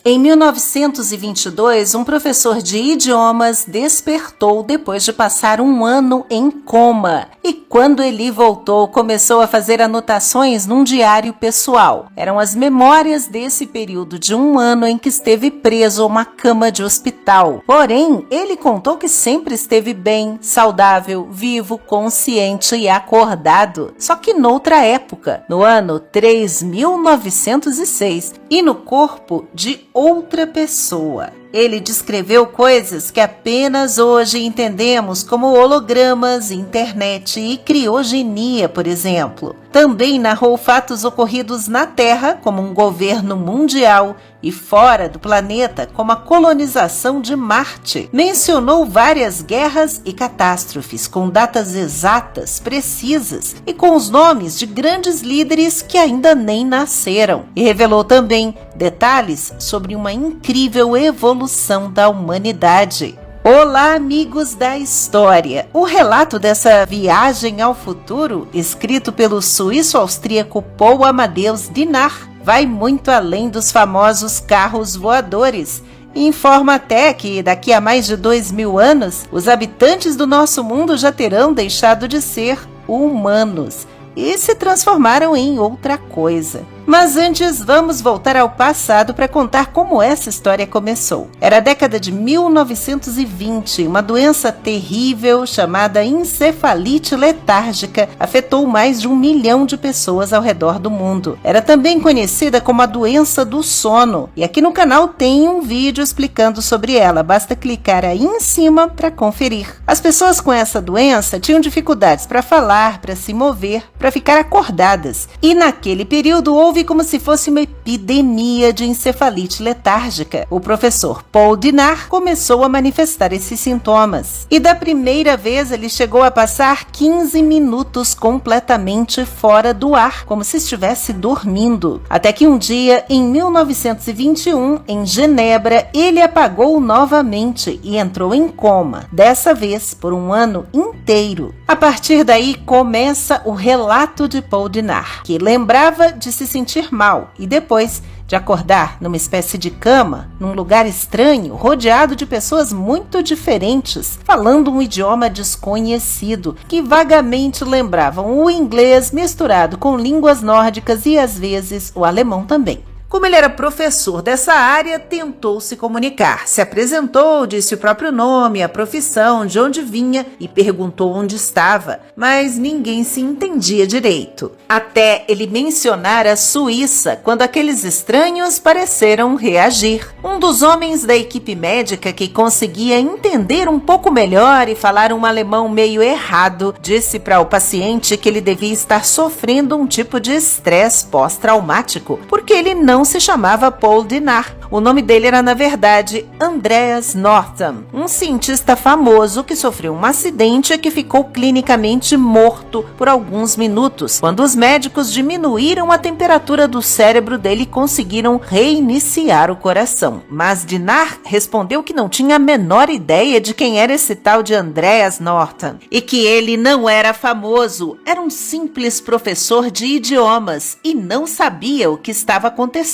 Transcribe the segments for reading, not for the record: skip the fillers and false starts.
Em 1922, um professor de idiomas despertou depois de passar um ano em coma. E quando ele voltou, começou a fazer anotações num diário pessoal. Eram as memórias desse período de um ano em que esteve preso a uma cama de hospital. Porém, ele contou que sempre esteve bem, saudável, vivo, consciente e acordado. Só que noutra época, no ano 3906, e no corpo de outra pessoa. Ele descreveu coisas que apenas hoje entendemos como hologramas, internet e criogenia, por exemplo. Também narrou fatos ocorridos na Terra, como um governo mundial, e fora do planeta, como a colonização de Marte. Mencionou várias guerras e catástrofes, com datas exatas, precisas, e com os nomes de grandes líderes que ainda nem nasceram. E revelou também detalhes sobre uma incrível evolução da humanidade. Olá, amigos da história! O relato dessa viagem ao futuro, escrito pelo suíço-austríaco Paul Amadeus Dinard, vai muito além dos famosos carros voadores e informa até que, daqui a mais de 2000 anos, os habitantes do nosso mundo já terão deixado de ser humanos e se transformaram em outra coisa. Mas antes, vamos voltar ao passado para contar como essa história começou. Era a década de 1920, uma doença terrível chamada encefalite letárgica afetou mais de 1 milhão de pessoas ao redor do mundo. Era também conhecida como a doença do sono, e aqui no canal tem um vídeo explicando sobre ela, basta clicar aí em cima para conferir. As pessoas com essa doença tinham dificuldades para falar, para se mover, para ficar acordadas, e naquele período houve como se fosse uma epidemia de encefalite letárgica. O professor Paul Dinard começou a manifestar esses sintomas. E da primeira vez ele chegou a passar 15 minutos completamente fora do ar, como se estivesse dormindo. Até que um dia, em 1921, em Genebra, ele apagou novamente e entrou em coma, dessa vez por um ano inteiro. A partir daí começa o relato de Paul Dinard, que lembrava de se sentir mal e depois de acordar numa espécie de cama, num lugar estranho, rodeado de pessoas muito diferentes, falando um idioma desconhecido, que vagamente lembravam o inglês misturado com línguas nórdicas e às vezes o alemão também. Como ele era professor dessa área, tentou se comunicar. Se apresentou, disse o próprio nome, a profissão, de onde vinha e perguntou onde estava, mas ninguém se entendia direito. Até ele mencionar a Suíça, quando aqueles estranhos pareceram reagir. Um dos homens da equipe médica que conseguia entender um pouco melhor e falar um alemão meio errado, disse para o paciente que ele devia estar sofrendo um tipo de estresse pós-traumático, porque ele não se chamava Paul Dinard. O nome dele era, na verdade, Andreas Norton, um cientista famoso que sofreu um acidente e que ficou clinicamente morto por alguns minutos, quando os médicos diminuíram a temperatura do cérebro dele e conseguiram reiniciar o coração. Mas Dinard respondeu que não tinha a menor ideia de quem era esse tal de Andreas Norton e que ele não era famoso, era um simples professor de idiomas e não sabia o que estava acontecendo.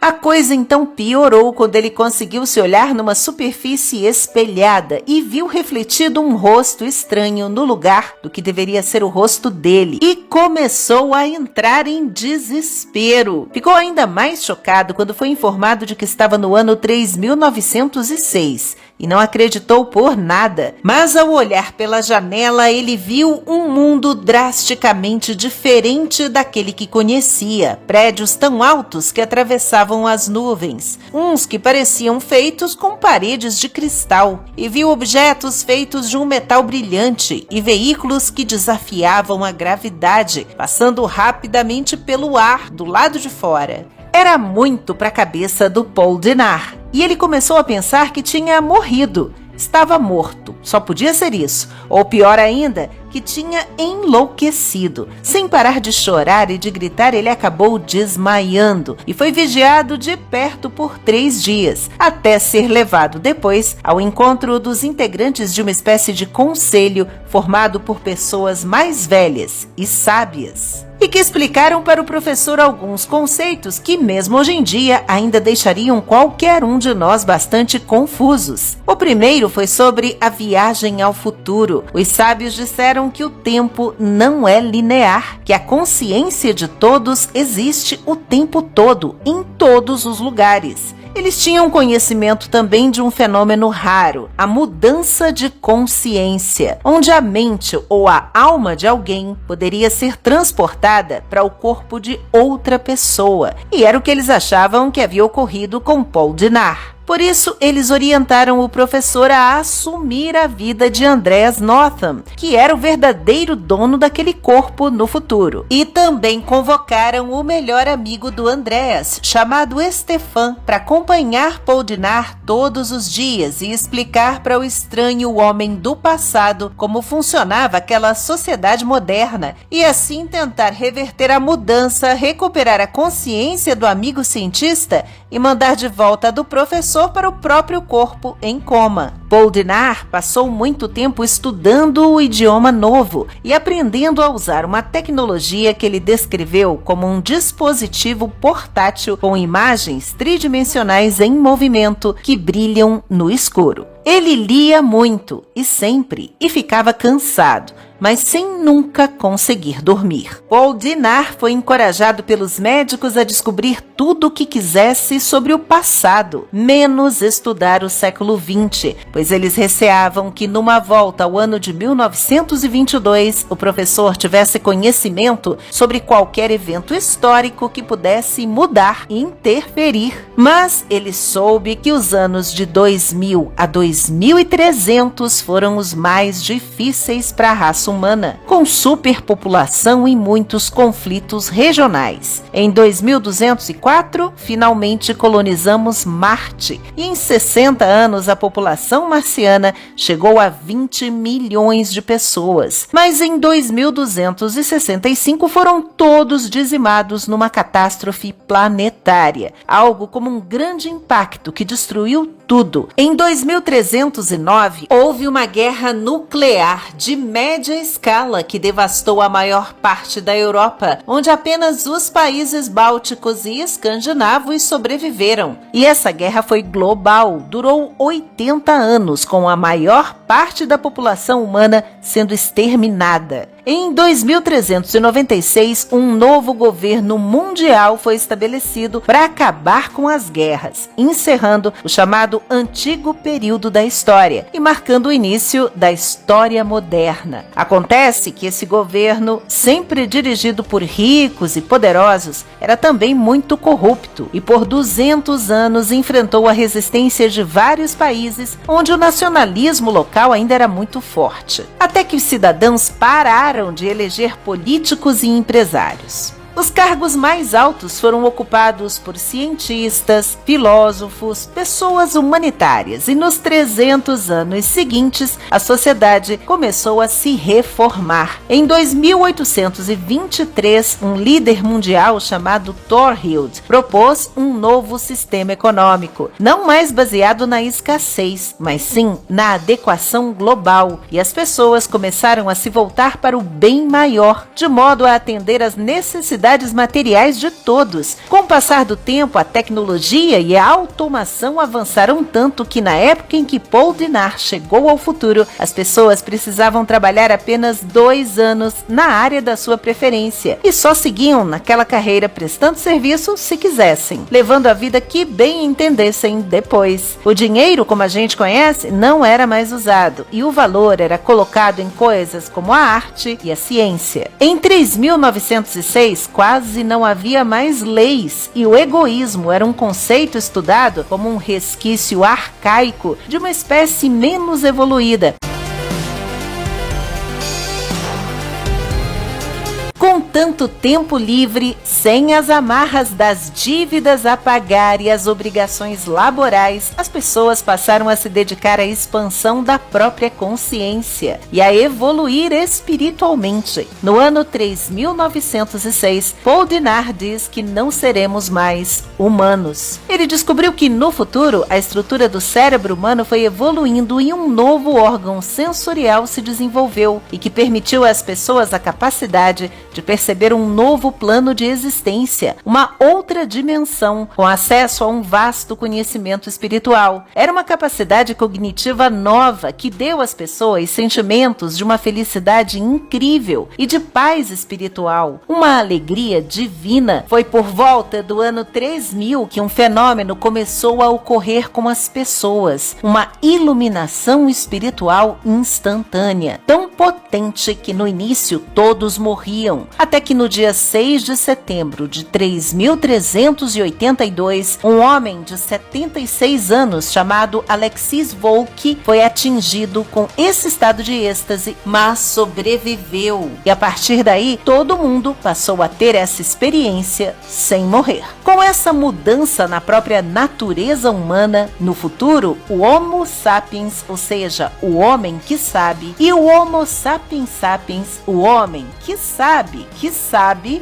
A coisa então piorou quando ele conseguiu se olhar numa superfície espelhada e viu refletido um rosto estranho no lugar do que deveria ser o rosto dele e começou a entrar em desespero. Ficou ainda mais chocado quando foi informado de que estava no ano 3906 e não acreditou por nada. Mas ao olhar pela janela, ele viu um mundo drasticamente diferente daquele que conhecia. Prédios tão altos que atravessavam as nuvens, uns que pareciam feitos com paredes de cristal, e viu objetos feitos de um metal brilhante e veículos que desafiavam a gravidade, passando rapidamente pelo ar do lado de fora. Era muito para a cabeça do Paul Dinard, e ele começou a pensar que tinha morrido. Estava morto, só podia ser isso. Ou pior ainda, que tinha enlouquecido. Sem parar de chorar e de gritar, ele acabou desmaiando e foi vigiado de perto por 3 dias, até ser levado depois ao encontro dos integrantes de uma espécie de conselho formado por pessoas mais velhas e sábias. e que explicaram para o professor alguns conceitos que, mesmo hoje em dia, ainda deixariam qualquer um de nós bastante confusos. O primeiro foi sobre a viagem ao futuro. Os sábios disseram que o tempo não é linear, que a consciência de todos existe o tempo todo, em todos os lugares. Eles tinham conhecimento também de um fenômeno raro, a mudança de consciência, onde a mente ou a alma de alguém poderia ser transportada para o corpo de outra pessoa. E era o que eles achavam que havia ocorrido com Paul Dinaar. Por isso, eles orientaram o professor a assumir a vida de Andreas Northam, que era o verdadeiro dono daquele corpo no futuro. E também convocaram o melhor amigo do Andreas, chamado Stefan, para acompanhar Paul Dinaar todos os dias e explicar para o estranho homem do passado como funcionava aquela sociedade moderna e assim tentar reverter a mudança, recuperar a consciência do amigo cientista e mandar de volta a do professor para o próprio corpo em coma. Paul Dinaar passou muito tempo estudando o idioma novo e aprendendo a usar uma tecnologia que ele descreveu como um dispositivo portátil com imagens tridimensionais em movimento que brilham no escuro. Ele lia muito e sempre e ficava cansado, mas sem nunca conseguir dormir. Paul Dinaar foi encorajado pelos médicos a descobrir tudo o que quisesse sobre o passado, menos estudar o século XX, pois eles receavam que numa volta ao ano de 1922, o professor tivesse conhecimento sobre qualquer evento histórico que pudesse mudar e interferir. Mas ele soube que os anos de 2000 a 2300 foram os mais difíceis para a raça humana, com superpopulação e muitos conflitos regionais. Em 2204, finalmente colonizamos Marte e em 60 anos a população marciana chegou a 20 milhões de pessoas. Mas em 2265 foram todos dizimados numa catástrofe planetária, algo como um grande impacto que destruiu tudo. Em 2309, houve uma guerra nuclear de média escala que devastou a maior parte da Europa, onde apenas os países bálticos e escandinavos sobreviveram. E essa guerra foi global, durou 80 anos, com a maior parte da população humana sendo exterminada. Em 2396, um novo governo mundial foi estabelecido para acabar com as guerras, encerrando o chamado Antigo Período da História e marcando o início da História Moderna. Acontece que esse governo, sempre dirigido por ricos e poderosos, era também muito corrupto e por 200 anos enfrentou a resistência de vários países onde o nacionalismo local ainda era muito forte, até que os cidadãos pararam de eleger políticos e empresários. Os cargos mais altos foram ocupados por cientistas, filósofos, pessoas humanitárias e nos 300 anos seguintes a sociedade começou a se reformar. Em 2823, um líder mundial chamado Thorhild propôs um novo sistema econômico, não mais baseado na escassez, mas sim na adequação global, e as pessoas começaram a se voltar para o bem maior, de modo a atender às necessidades materiais de todos. Com o passar do tempo, a tecnologia e a automação avançaram tanto que na época em que Paul Dinaar chegou ao futuro, as pessoas precisavam trabalhar apenas 2 anos na área da sua preferência e só seguiam naquela carreira prestando serviço se quisessem, levando a vida que bem entendessem depois. O dinheiro, como a gente conhece, não era mais usado e o valor era colocado em coisas como a arte e a ciência. Em 3906, quase não havia mais leis e o egoísmo era um conceito estudado como um resquício arcaico de uma espécie menos evoluída. Com tanto tempo livre, sem as amarras das dívidas a pagar e as obrigações laborais, as pessoas passaram a se dedicar à expansão da própria consciência e a evoluir espiritualmente. No ano 3906, Paul Dinaar diz que não seremos mais humanos. Ele descobriu que no futuro a estrutura do cérebro humano foi evoluindo e um novo órgão sensorial se desenvolveu e que permitiu às pessoas a capacidade de perceber perceber um novo plano de existência, uma outra dimensão, com acesso a um vasto conhecimento espiritual. Era uma capacidade cognitiva nova que deu às pessoas sentimentos de uma felicidade incrível e de paz espiritual, uma alegria divina. Foi por volta do ano 3000 que um fenômeno começou a ocorrer com as pessoas, uma iluminação espiritual instantânea, tão potente que no início todos morriam, até que no dia 6 de setembro de 3382, um homem de 76 anos chamado Alexis Volk foi atingido com esse estado de êxtase, mas sobreviveu. E a partir daí, todo mundo passou a ter essa experiência sem morrer. Com essa mudança na própria natureza humana, no futuro, o Homo sapiens, ou seja, o homem que sabe, e o Homo sapiens sapiens, o homem que sabe,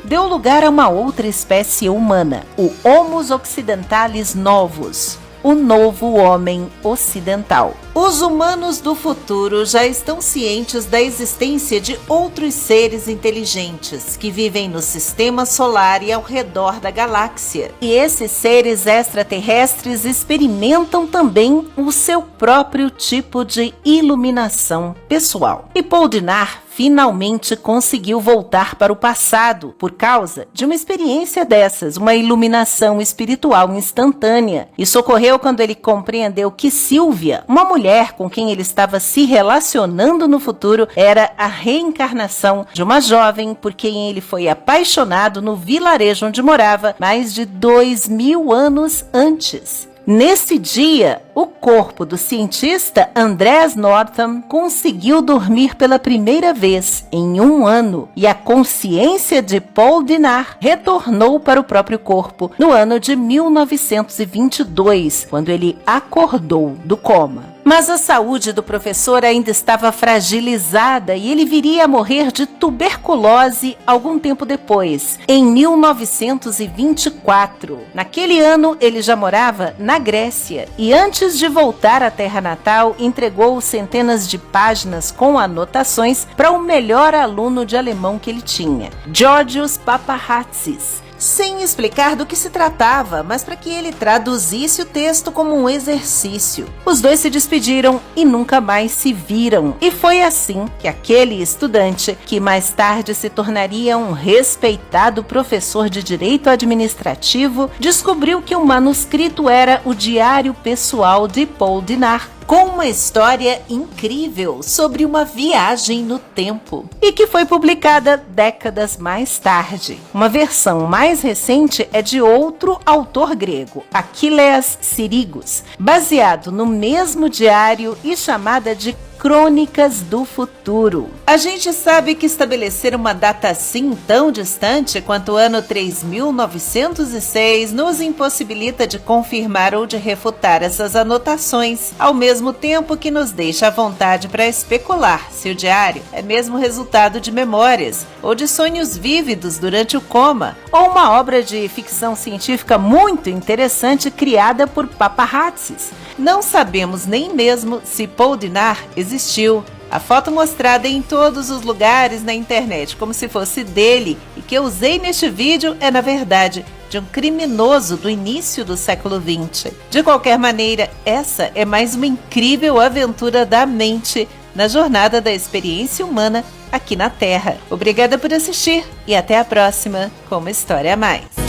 deu lugar a uma outra espécie humana, o Homo occidentalis novus, o novo homem ocidental. Os humanos do futuro já estão cientes da existência de outros seres inteligentes que vivem no sistema solar e ao redor da galáxia. E esses seres extraterrestres experimentam também o seu próprio tipo de iluminação pessoal. E Paul Diniz finalmente conseguiu voltar para o passado por causa de uma experiência dessas, uma iluminação espiritual instantânea. Isso ocorreu quando ele compreendeu que Sylvia, uma mulher com quem ele estava se relacionando no futuro, era a reencarnação de uma jovem por quem ele foi apaixonado no vilarejo onde morava mais de 2000 anos antes. Nesse dia, o corpo do cientista Andreas Northam conseguiu dormir pela primeira vez em 1 ano e a consciência de Paul Diniz retornou para o próprio corpo no ano de 1922, quando ele acordou do coma. Mas a saúde do professor ainda estava fragilizada e ele viria a morrer de tuberculose algum tempo depois, em 1924. Naquele ano, ele já morava na Grécia e antes de voltar à terra natal, entregou centenas de páginas com anotações para o melhor aluno de alemão que ele tinha, Georgios Paparazzi, sem explicar do que se tratava, mas para que ele traduzisse o texto como um exercício. Os dois se despediram e nunca mais se viram. E foi assim que aquele estudante, que mais tarde se tornaria um respeitado professor de direito administrativo, descobriu que o manuscrito era o diário pessoal de Paul Diniz, com uma história incrível sobre uma viagem no tempo e que foi publicada décadas mais tarde. Uma versão mais recente é de outro autor grego, Achilles Sirigos, baseado no mesmo diário e chamada de Crônicas do Futuro. A gente sabe que estabelecer uma data assim tão distante quanto o ano 3906 nos impossibilita de confirmar ou de refutar essas anotações, ao mesmo tempo que nos deixa à vontade para especular se o diário é mesmo resultado de memórias ou de sonhos vívidos durante o coma, ou uma obra de ficção científica muito interessante criada por paparazzis. Não sabemos nem mesmo se Paul Diniz existiu. A foto mostrada em todos os lugares na internet, como se fosse dele, e que eu usei neste vídeo, é na verdade de um criminoso do início do século XX. De qualquer maneira, essa é mais uma incrível aventura da mente na jornada da experiência humana aqui na Terra. Obrigada por assistir e até a próxima com uma história a mais.